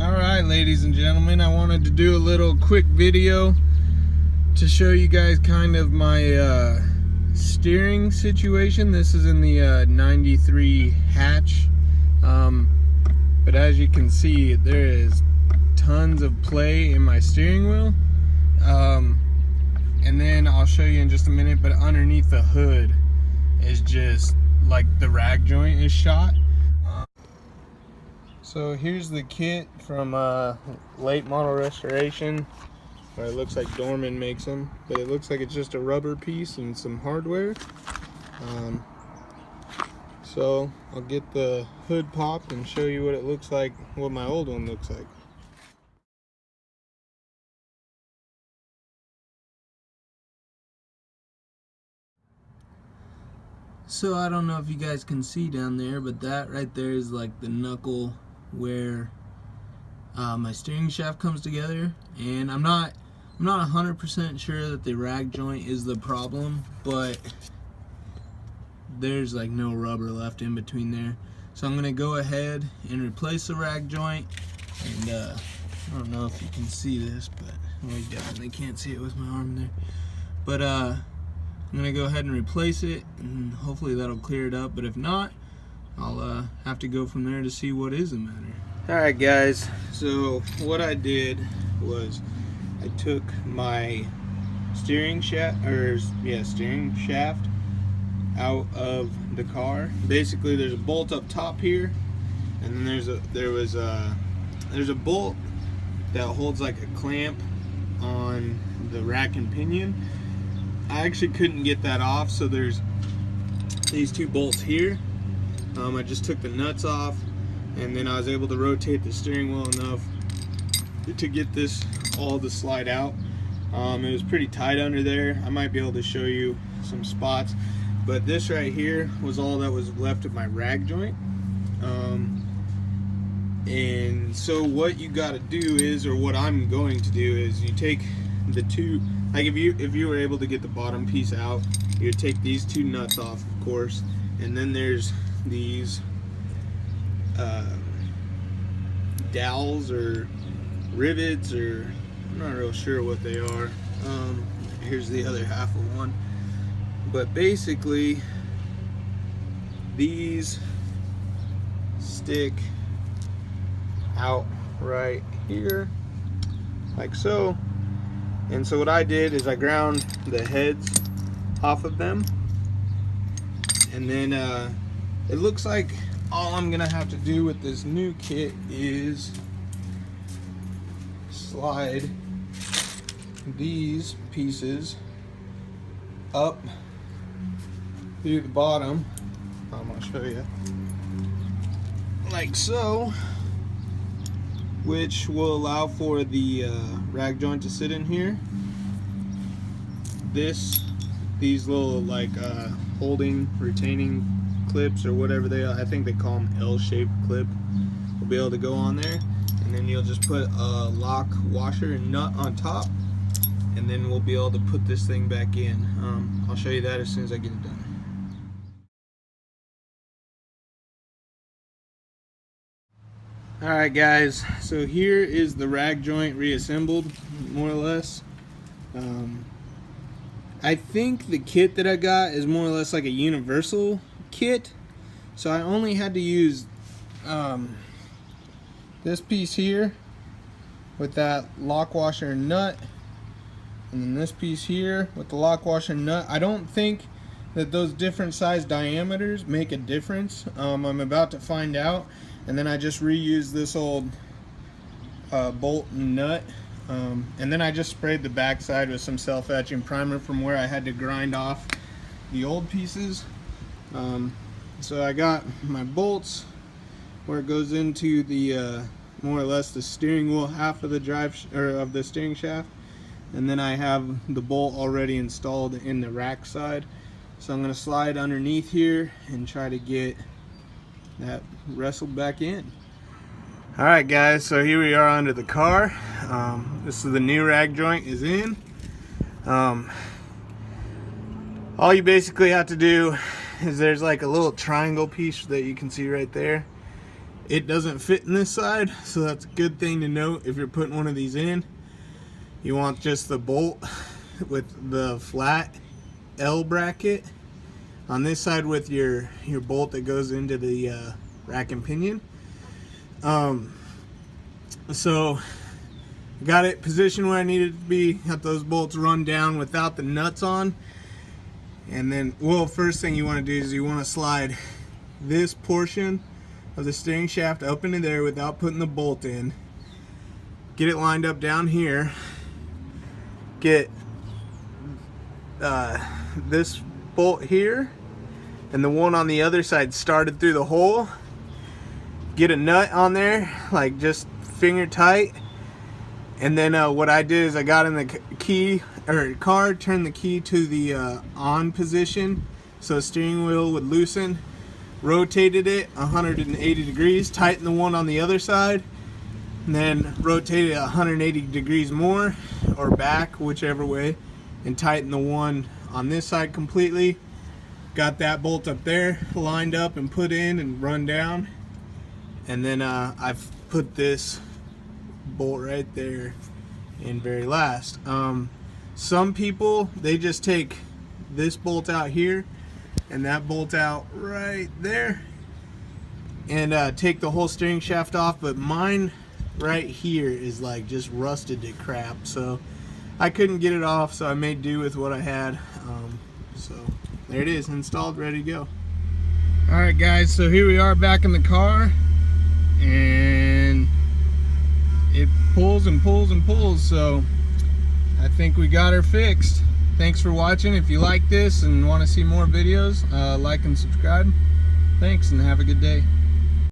Alright, ladies and gentlemen, I wanted to do a little quick video to show you guys kind of my steering situation. This is in the 93 hatch, but as you can see, there is tons of play in my steering wheel, and then I'll show you in just a minute, but underneath the hood is just like the rag joint is shot. So here's the kit from late model restoration, where it looks like Dorman makes them, but it looks like it's just a rubber piece and some hardware. So I'll get the hood popped and show you what it looks like, what my old one looks like. So I don't know if you guys can see down there, but that right there is like the knuckle where my steering shaft comes together, and I'm not 100% sure that the rag joint is the problem, but there's like no rubber left in between there. So I'm gonna go ahead and replace the rag joint, and I don't know if you can see this, but well, you definitely can't see it with my arm there, but I'm gonna go ahead and replace it, and hopefully that'll clear it up, but if not, I'll have to go from there to see what is the matter. Alright guys, so what I did was I took my steering shaft out of the car. Basically there's a bolt up top here, and then there's a bolt that holds like a clamp on the rack and pinion. I actually couldn't get that off, so there's these two bolts here. I just took the nuts off, and then I was able to rotate the steering wheel enough to get this all to slide out. It was pretty tight under there. I might be able to show you some spots, but this right here was all that was left of my rag joint. And so what you got to do is, or what I'm going to do is, you take the two, like if you were able to get the bottom piece out, you would take these two nuts off, of course, and then there's these dowels or rivets, or I'm not real sure what they are. Here's the other half of one, but basically these stick out right here like so. And so what I did is I ground the heads off of them, and then it looks like all I'm gonna have to do with this new kit is slide these pieces up through the bottom. I'm gonna show you, like so, which will allow for the rag joint to sit in here. These little like holding, retaining clips or whatever they are, I think they call them L-shaped clip, will be able to go on there, and then you'll just put a lock washer and nut on top, and then we'll be able to put this thing back in. I'll show you that as soon as I get it done. Alright guys, so here is the rag joint reassembled, more or less. I think the kit that I got is more or less like a universal kit, so I only had to use this piece here with that lock washer and nut, and then this piece here with the lock washer and nut. I don't think that those different size diameters make a difference. I'm about to find out. And then I just reused this old bolt and nut, and then I just sprayed the backside with some self-etching primer from where I had to grind off the old pieces. So I got my bolts where it goes into the more or less the steering wheel half of the of the steering shaft, and then I have the bolt already installed in the rack side. So I'm going to slide underneath here and try to get that wrestled back in. Alright guys, so here we are under the car. This is the new rag joint is in. All you basically have to do is, there's like a little triangle piece that you can see right there. It doesn't fit in this side, so that's a good thing to note if you're putting one of these in. You want just the bolt with the flat L bracket on this side with your bolt that goes into the rack and pinion. So got it positioned where I needed it to be, got those bolts run down without the nuts on. And then, well, first thing you want to do is you want to slide this portion of the steering shaft up into there without putting the bolt in. Get it lined up down here. Get this bolt here and the one on the other side started through the hole. Get a nut on there, like just finger tight. And then what I did is I got in the key or car, turned the key to the on position so the steering wheel would loosen, rotated it 180 degrees, tightened the one on the other side, and then rotated it 180 degrees more or back, whichever way, and tightened the one on this side completely. Got that bolt up there lined up and put in and run down. And then I've put this bolt right there in very last. Some people, they just take this bolt out here and that bolt out right there and take the whole steering shaft off, but mine right here is like just rusted to crap, so I couldn't get it off, so I made do with what I had. So there it is, installed, ready to go. Alright guys, so here we are back in the car, and it pulls and pulls and pulls, so I think we got her fixed. Thanks for watching. If you like this and want to see more videos, like and subscribe. Thanks, and have a good day.